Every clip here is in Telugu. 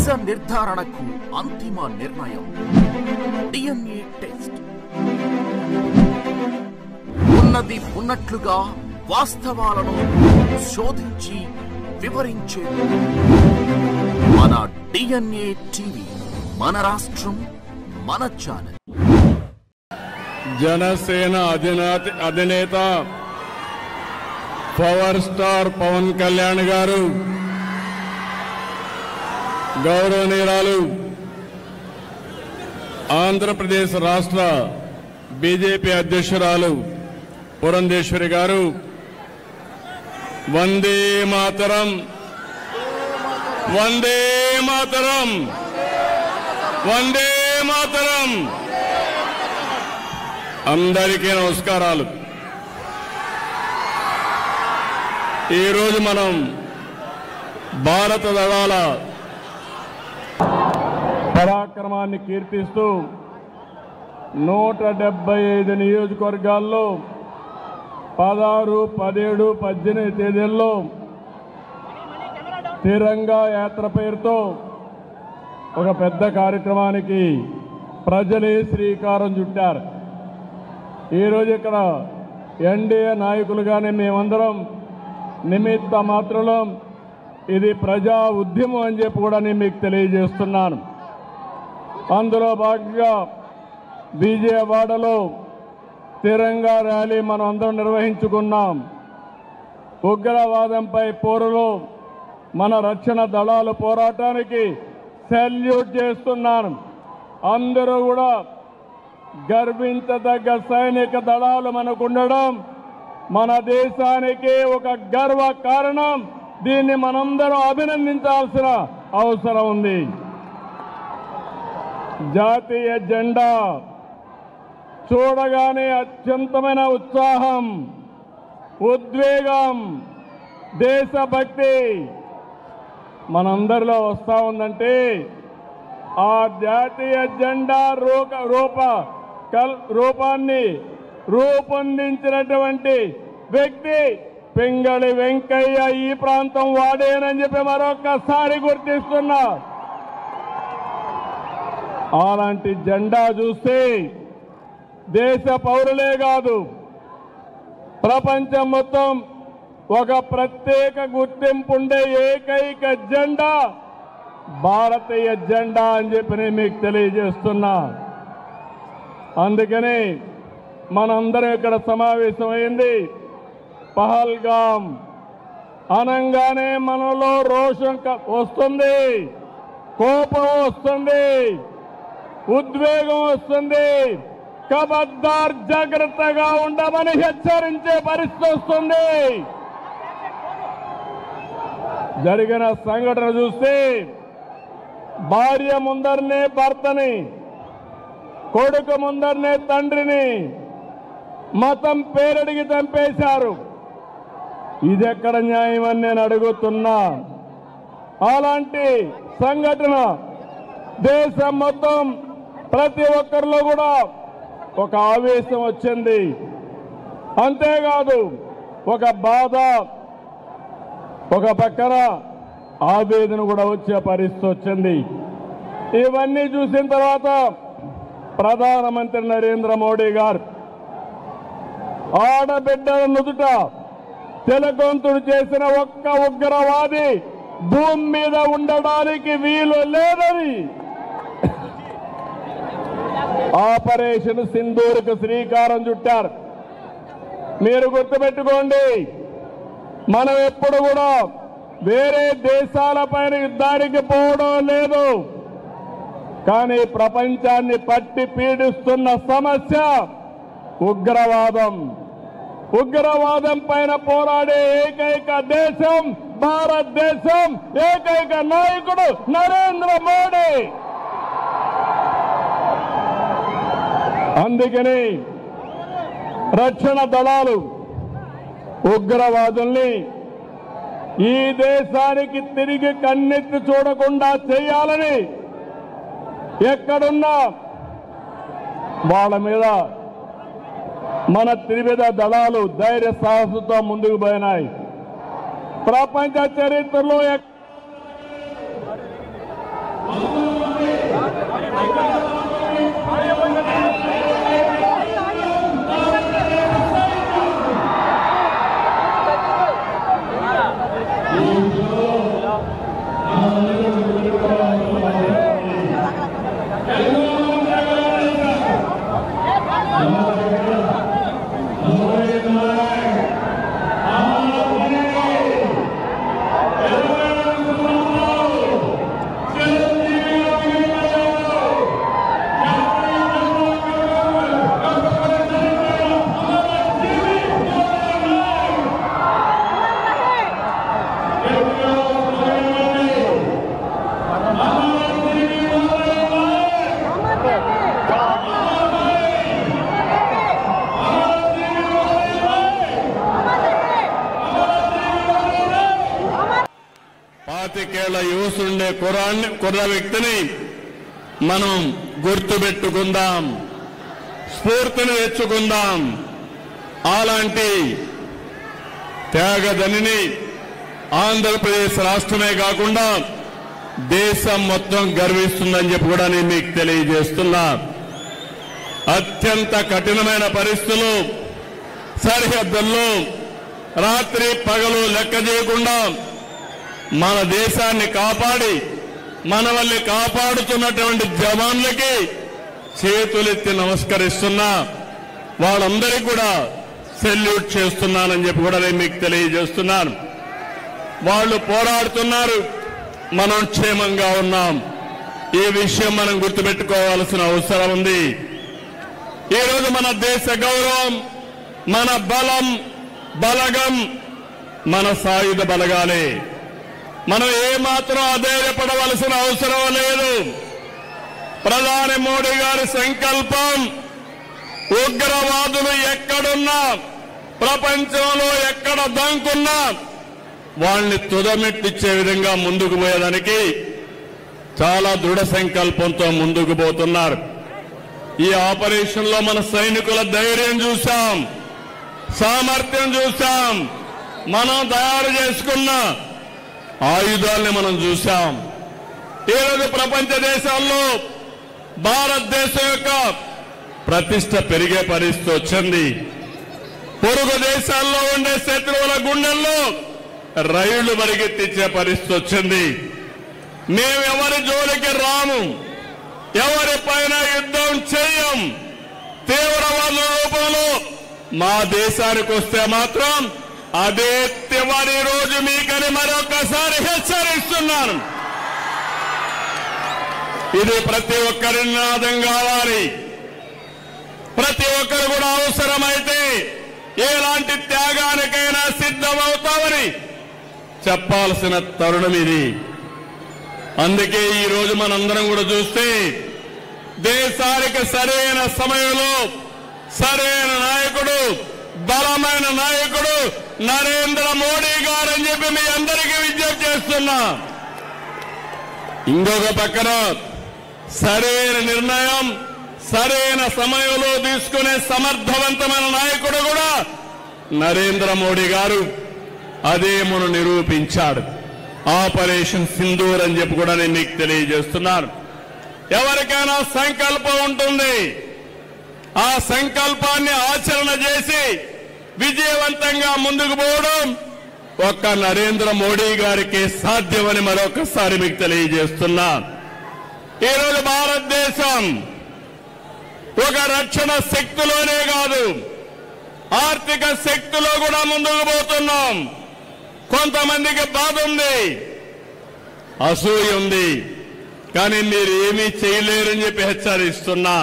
నిజ నిర్ధారణకు అంతిమ నిర్ణయం DNA టెస్ట్. ఉన్నది ఉన్నట్లుగా వాస్తవాలను శోధించి వివరించే మన DNA టీవీ, మన రాష్ట్రం, మన ఛానల్. జనసేన అధినేత పవర్ స్టార్ పవన్ కళ్యాణ్ గారు, గౌరవనీయురాలు ఆంధ్రప్రదేశ్ రాష్ట్ర బీజేపీ అధ్యక్షురాలు పురంధేశ్వరి గారు, వందే మాతరం, వందే మాతరం, వందే మాతరం. అందరికీ నమస్కారాలు. ఈరోజు మనం భారత దళాల పరాక్రమాన్ని కీర్తిస్తూ 175 నియోజకవర్గాల్లో 16, 17, 18 తేదీల్లో తిరంగా యాత్ర పేరుతో ఒక పెద్ద కార్యక్రమానికి ప్రజలే శ్రీకారం చుట్టారు. ఈరోజు ఇక్కడ ఎన్డీఏ నాయకులుగానే మేమందరం నిమిత్త మాత్రం ఇది ప్రజా ఉద్యమం అని చెప్పి కూడా నేను మీకు తెలియజేస్తున్నాను. అందులో భాగంగా విజయవాడలో తిరంగా ర్యాలీ మనం అందరం నిర్వహించుకున్నాం. ఉగ్రవాదంపై పోరులో మన రక్షణ దళాల పోరాటానికి సెల్యూట్ చేస్తున్నాను. అందరూ కూడా గర్వించదగ్గ సైనిక దళాలు మనకుండడం మన దేశానికి ఒక గర్వ కారణం. దీన్ని మనందరం అభినందించాల్సిన అవసరం ఉంది. జాతీయ జెండా చూడగానే అత్యంతమైన ఉత్సాహం, ఉద్వేగం, దేశభక్తి మనందరిలో వస్తూ ఉందంటే ఆ జాతీయ జెండా రూపాన్ని రూపొందించినటువంటి వ్యక్తి పింగళి వెంకయ్య ఈ ప్రాంతం వాడేనని చెప్పి మరొకసారి గుర్తిస్తున్నా. అలాంటి జెండా చూస్తే దేశ పౌరులే కాదు, ప్రపంచం మొత్తం ఒక ప్రత్యేక గుర్తింపు ఉండే ఏకైక జెండా భారతీయ జెండా అని చెప్పి నేను మీకు తెలియజేస్తున్నా. అందుకని మనందరం ఇక్కడ సమావేశమైంది. పహల్గాం అనంగానే మనలో రోషం వస్తుంది, కోపం వస్తుంది, ఉద్వేగం వస్తుంది. ఖబర్దార్, జాగ్రత్తగా ఉండమని హెచ్చరించే పరిస్థితి వస్తుంది. జరిగిన సంఘటన చూస్తే భార్య ముందరనే భర్తని, కొడుకు ముందరనే తండ్రిని మతం పేరడికి చంపేశారు. ఇదెక్కడ న్యాయం అని నేను అడుగుతున్నా. అలాంటి సంఘటన దేశం మొత్తం ప్రతి ఒక్కరిలో కూడా ఒక ఆవేశం వచ్చింది. అంతేకాదు ఒక బాధ, ఒక పక్కన ఆవేదన కూడా వచ్చే పరిస్థితి వచ్చింది. ఇవన్నీ చూసిన తర్వాత ప్రధానమంత్రి నరేంద్ర మోడీ గారు ఆడబిడ్డల నుదుట తిలకంతుడు చేసిన ఒక్క ఉగ్రవాది భూమి మీద ఉండడానికి వీలు లేదని ఆపరేషన్ సింధూర్కు శ్రీకారం చుట్టారు. మీరు గుర్తుపెట్టుకోండి, మనం ఎప్పుడు కూడా వేరే దేశాలపైన యుద్ధానికి పోవడం లేదు. కానీ ప్రపంచాన్ని పట్టి పీడిస్తున్న సమస్య ఉగ్రవాదం. ఉగ్రవాదం పైన పోరాడే ఏకైక దేశం భారతదేశం, ఏకైక నాయకుడు నరేంద్ర మోడీ. అందుకని రక్షణ దళాలు ఉగ్రవాదుల్ని ఈ దేశానికి తిరిగి కన్నెత్తి చూడకుండా చేయాలని ఎక్కడున్నా వాళ్ళ మీద మన త్రివిధ దళాలు ధైర్య సాహసంతో ముందుకు పోయినాయి. ప్రపంచ చరిత్రలో పాతికేళ్ల యువసుండే కుర్ర వ్యక్తిని మనం గుర్తుపెట్టుకుందాం, స్ఫూర్తిని తెచ్చుకుందాం. అలాంటి త్యాగదనిని ఆంధ్రప్రదేశ్ రాష్ట్రమే కాకుండా దేశం మొత్తం గర్విస్తుందని చెప్పి కూడా నేను మీకు తెలియజేస్తున్నా. అత్యంత కఠినమైన పరిస్థితులు, సరిహద్దుల్లో రాత్రి పగలు లెక్క చేయకుండా మన దేశాన్ని కాపాడి మనల్ని కాపాడుతున్నటువంటి జవాన్లకి చేతులెత్తి నమస్కరిస్తున్నా. వాళ్ళందరికీ కూడా సెల్యూట్ చేస్తున్నానని చెప్పి కూడా నేను మీకు తెలియజేస్తున్నాను. వాళ్ళు పోరాడుతున్నారు, మనం క్షేమంగా ఉన్నాం. ఈ విషయం మనం గుర్తుపెట్టుకోవాల్సిన అవసరం ఉంది. ఈరోజు మన దేశ గౌరవం, మన బలం, బలగం మన సాయుధ బలగాలే. మనం ఏమాత్రం అధైర్యపడవలసిన అవసరం లేదు. ప్రధాని మోడీ గారి సంకల్పం ఉగ్రవాదులు ఎక్కడున్నా, ప్రపంచంలో ఎక్కడ దంకున్నా వాళ్ళని తుదమెట్టిచ్చే విధంగా ముందుకు పోయేదానికి చాలా దృఢ సంకల్పంతో ముందుకు పోతున్నారు. ఈ ఆపరేషన్ లో మన సైనికుల ధైర్యం చూశాం, సామర్థ్యం చూశాం, మనం తయారు చేసుకున్న ఆయుధాలని మనం చూశాం. ఈరోజు ప్రపంచ దేశాల్లో భారతదేశం యొక్క ప్రతిష్ట పెరిగే పరిస్థితి వచ్చింది. పొరుగు దేశాల్లో ఉండే శత్రువుల గుండెల్లో రైళ్లు పరిగెత్తించే పరిస్థితి వచ్చింది. మేమెవరి జోలికి రాము, ఎవరిపైన యుద్ధం చేయం. తీవ్రవాద రూపంలో మా దేశానికి వస్తే మాత్రం అదే చివరి రోజు మీకని మరొకసారి హెచ్చరిస్తున్నాను. ఇది ప్రతి ఒక్కరి నినాదం కావాలి. ప్రతి ఒక్కరు కూడా అవసరమైతే ఎలాంటి త్యాగానికైనా సిద్ధమవుతామని చెప్పాల్సిన తరుణం ఇది. అందుకే ఈ రోజు మనందరం కూడా చూస్తే దేశానికి సరైన సమయంలో సరైన నాయకుడు, బలమైన నాయకుడు నరేంద్ర మోడీ గారు అని చెప్పి మీ అందరికీ విజ్ఞప్తి చేస్తున్నా. ఇంకొక పక్కన సరైన నిర్ణయం సరైన సమయంలో తీసుకునే సమర్థవంతమైన నాయకుడు కూడా నరేంద్ర మోడీ గారు. అదే మనం నిరూపించాడు. ఆపరేషన్ సింధూర్ అని చెప్పి కూడా నేను మీకు తెలియజేస్తున్నాను. ఎవరికైనా సంకల్పం ఉంటుంది, ఆ సంకల్పాన్ని ఆచరణ చేసి విజయవంతంగా ముందుకు పోవడం ఒక్క నరేంద్ర మోడీ గారికి సాధ్యమని మరొకసారి మీకు తెలియజేస్తున్నా. ఈరోజు భారతదేశం ఒక రక్షణ శక్తిలోనే కాదు, ఆర్థిక శక్తిలో కూడా ముందుకు పోతున్నాం. కొంతమందికి బాధ ఉంది, అసూయ ఉంది, కానీ మీరు ఏమీ చేయలేరని చెప్పి హెచ్చరిస్తున్నా.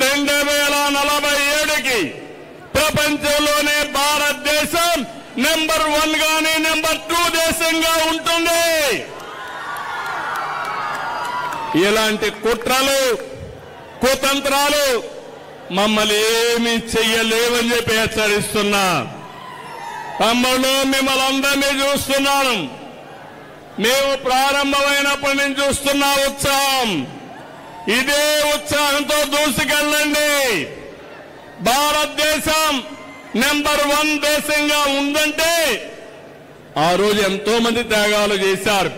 2047కి ప్రపంచంలోనే భారతదేశం నెంబర్ 1 గానీ నెంబర్ 2 దేశంగా ఉంటుంది. ఇలాంటి కుట్రలు కుతంత్రాలు మమ్మల్ని ఏమీ చెయ్యలేవని చెప్పి హెచ్చరిస్తున్నా. తమ్ముళ్ళు, మిమ్మల్ని అందరినీ చూస్తున్నాను. మేము ప్రారంభమైనప్పటి నుంచి చూస్తున్న ఉత్సాహం, ఇదే ఉత్సాహంతో దూసుకెళ్ళండి. భారతదేశం నెంబర్ 1 దేశంగా ఉందంటే ఆ రోజు ఎంతో మంది త్యాగాలు చేశారు.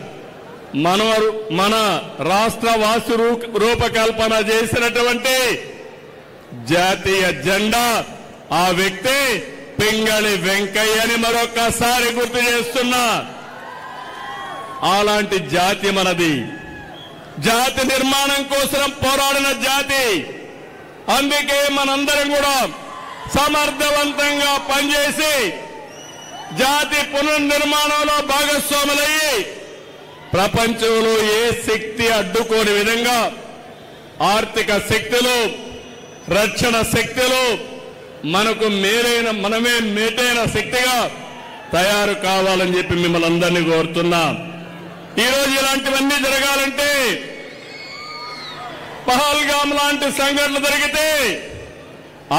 మన రాష్ట్ర వాసు రూపకల్పన చేసినటువంటి జాతీయ జెండా ఆ వ్యక్తి పింగళి వెంకయ్యని మరొకసారి గుర్తు చేస్తున్నా. అలాంటి జాతి మనది. జాతి నిర్మాణం కోసం పోరాడిన జాతి. అందుకే మనందరం కూడా సమర్థవంతంగా పనిచేసి జాతి పునర్నిర్మాణంలో భాగస్వాములయ్యి ప్రపంచంలో ఏ శక్తి అడ్డుకోని విధంగా ఆర్థిక శక్తులు, రక్షణ శక్తులు మనకు మనమే మేటైన శక్తిగా తయారు కావాలని చెప్పి మిమ్మల్ని అందరినీ కోరుతున్నా. ఈరోజు ఇలాంటివన్నీ జరగాలంటే పహల్గామ్ లాంటి సంఘటనలు జరిగితే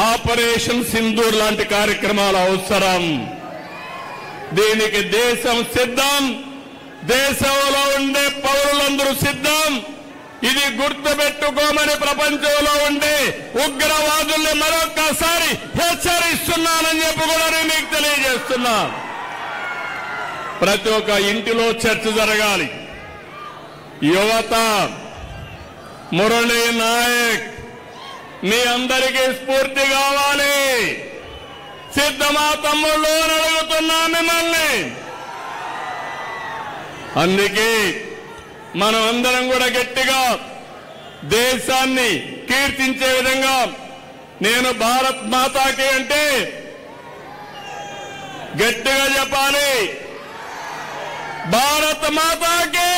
ఆపరేషన్ సింధూర్ లాంటి కార్యక్రమాలు అవసరం. దీనికి దేశం సిద్ధం, దేశంలో ఉండే పౌరులందరూ సిద్ధం. ఇది గుర్తుపెట్టుకోమని ప్రపంచంలో ఉండే ఉగ్రవాదుల్ని మరొక్కసారి హెచ్చరిస్తున్నానని చెప్పి కూడా నేను మీకు తెలియజేస్తున్నా. ప్రతి ఒక్క ఇంటిలో చర్చ జరగాలి. యువత, మురళీ నాయక్ మీ అందరికీ స్ఫూర్తి కావాలి. సిద్ధమా తమ్ముళ్ళు అని అడుగుతున్నా మిమ్మల్ని. అందుకే మనం అందరం కూడా గట్టిగా దేశాన్ని కీర్తించే విధంగా నేను భారత్ మాతాకి అంటే గట్టిగా చెప్పాలి. భారత్ మాతాకి,